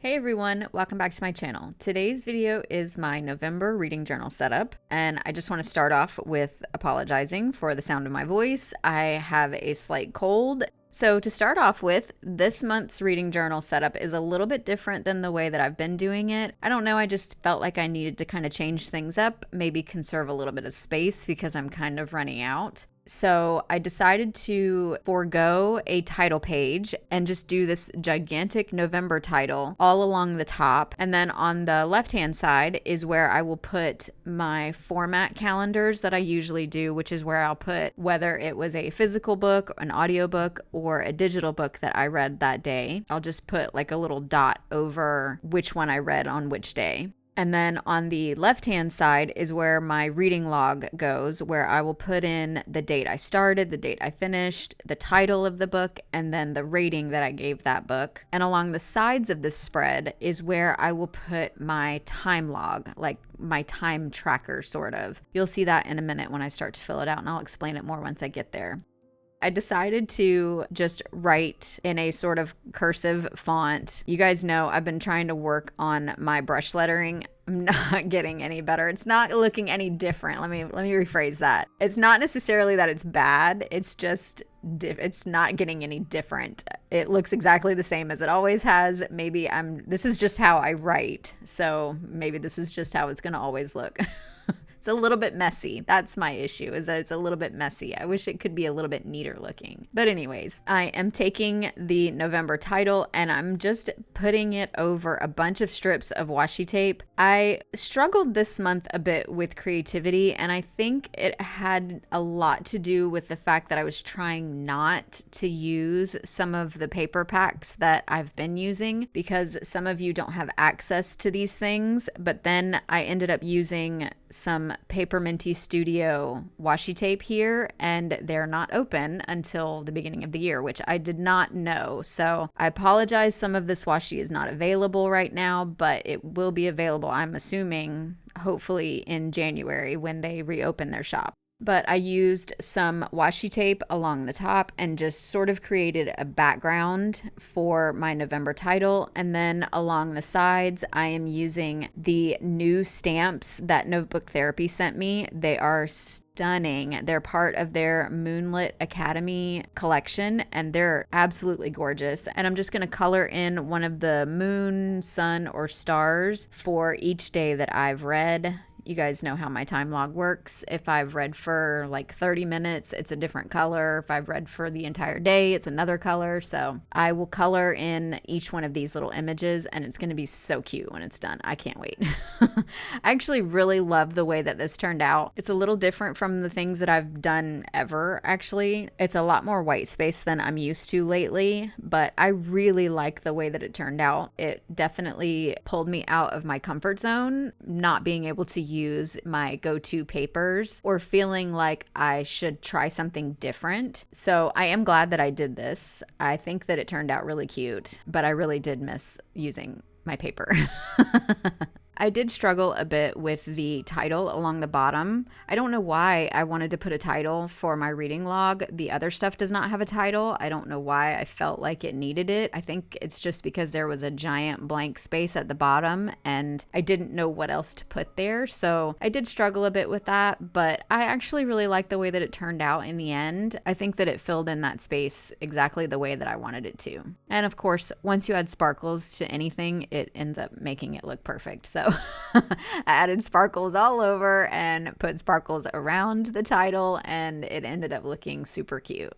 Hey everyone, welcome back to my channel. Today's video is my November reading journal setup, and I just want to start off with apologizing for the sound of my voice. I have a slight cold. So to start off with, this month's reading journal setup is a little bit different than the way that I've been doing it. I don't know, I just felt like I needed to kind of change things up, maybe conserve a little bit of space because I'm kind of running out. So I decided to forego a title page and just do this gigantic November title all along the top. And then on the left-hand side is where I will put my format calendars that I usually do, which is where I'll put whether it was a physical book, an audiobook, or a digital book that I read that day. I'll just put like a little dot over which one I read on which day. And then on the left-hand side is where my reading log goes, where I will put in the date I started, the date I finished, the title of the book, and then the rating that I gave that book. And along the sides of this spread is where I will put my time log, like my time tracker, sort of. You'll see that in a minute when I start to fill it out, and I'll explain it more once I get there. I decided to just write in a sort of cursive font. You guys know I've been trying to work on my brush lettering. I'm not getting any better. It's not looking any different. Let me rephrase that. It's not necessarily that it's bad. It's just it's not getting any different. It looks exactly the same as it always has. Maybe this is just how I write. So maybe this is just how it's going to always look. It's a little bit messy. That's my issue, is that it's a little bit messy. I wish it could be a little bit neater looking. But anyways, I am taking the November title and I'm just putting it over a bunch of strips of washi tape. I struggled this month a bit with creativity, and I think it had a lot to do with the fact that I was trying not to use some of the paper packs that I've been using, because some of you don't have access to these things. But then I ended up using some Paper Minty Studio washi tape here, and they're not open until the beginning of the year, which I did not know. So I apologize, some of this washi is not available right now, but it will be available, I'm assuming, hopefully in January when they reopen their shop. But I used some washi tape along the top and just sort of created a background for my November title. And then along the sides, I am using the new stamps that Notebook Therapy sent me. They are stunning. They're part of their Moonlit Academy collection, and they're absolutely gorgeous. And I'm just going to color in one of the moon, sun, or stars for each day that I've read. You guys know how my time log works. If I've read for like 30 minutes, it's a different color. If I've read for the entire day, it's another color. So I will color in each one of these little images, and it's going to be so cute when it's done. I can't wait. I actually really love the way that this turned out. It's a little different from the things that I've done ever, actually. It's a lot more white space than I'm used to lately, but I really like the way that it turned out. It definitely pulled me out of my comfort zone, not being able to use my go-to papers or feeling like I should try something different. So I am glad that I did this. I think that it turned out really cute, but I really did miss using my paper. I did struggle a bit with the title along the bottom. I don't know why I wanted to put a title for my reading log. The other stuff does not have a title. I don't know why I felt like it needed it. I think it's just because there was a giant blank space at the bottom and I didn't know what else to put there. So I did struggle a bit with that, but I actually really like the way that it turned out in the end. I think that it filled in that space exactly the way that I wanted it to. And of course, once you add sparkles to anything, it ends up making it look perfect. So I added sparkles all over and put sparkles around the title, and it ended up looking super cute.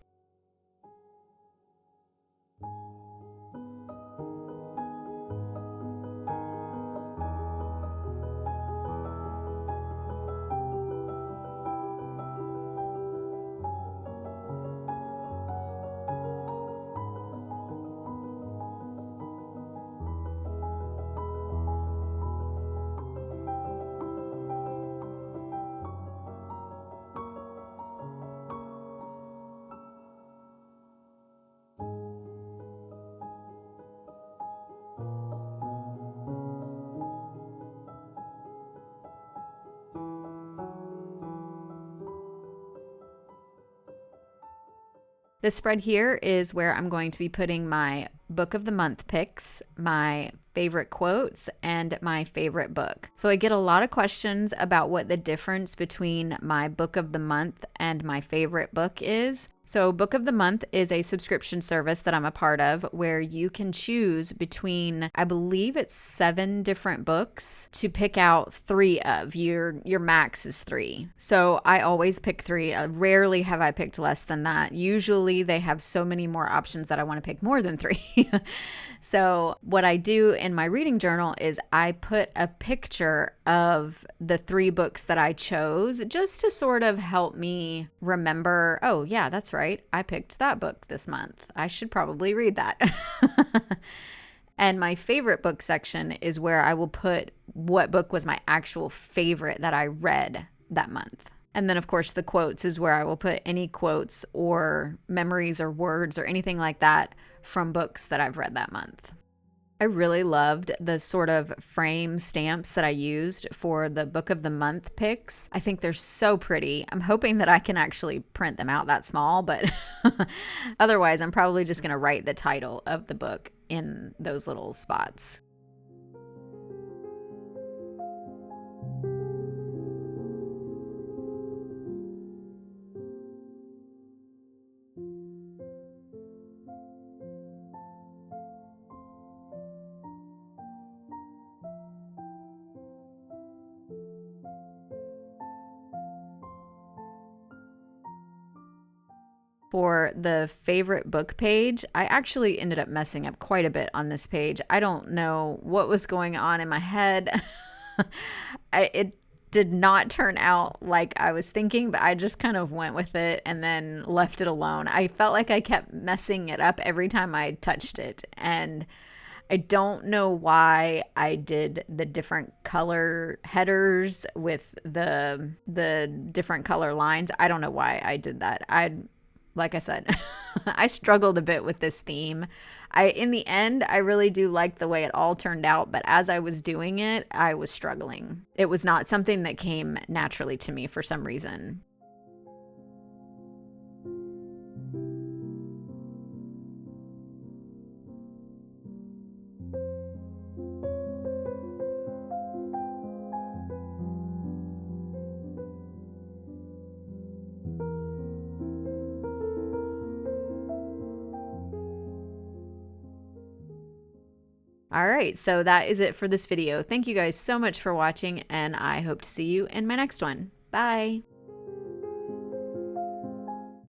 This spread here is where I'm going to be putting my book of the month picks, my favorite quotes, and my favorite book. So I get a lot of questions about what the difference between my book of the month and my favorite book is. So Book of the Month is a subscription service that I'm a part of where you can choose between, I believe it's 7 different books to pick out 3 of. Your max is 3. So I always pick 3. Rarely have I picked less than that. Usually they have so many more options that I want to pick more than 3. So what I do in my reading journal is I put a picture of the 3 books that I chose just to sort of help me remember, oh yeah, that's right, I picked that book this month. I should probably read that. And my favorite book section is where I will put what book was my actual favorite that I read that month. And then, of course, the quotes is where I will put any quotes or memories or words or anything like that from books that I've read that month. I really loved the sort of frame stamps that I used for the Book of the Month picks. I think they're so pretty. I'm hoping that I can actually print them out that small, but otherwise I'm probably just going to write the title of the book in those little spots. For the favorite book page, I actually ended up messing up quite a bit on this page. I don't know what was going on in my head. It did not turn out like I was thinking, but I just kind of went with it and then left it alone. I felt like I kept messing it up every time I touched it, and I don't know why I did the different color headers with the different color lines. I don't know why I did that. Like I said, I struggled a bit with this theme. In the end, I really do like the way it all turned out, but as I was doing it, I was struggling. It was not something that came naturally to me for some reason. All right, so that is it for this video. Thank you guys so much for watching, and I hope to see you in my next one. Bye.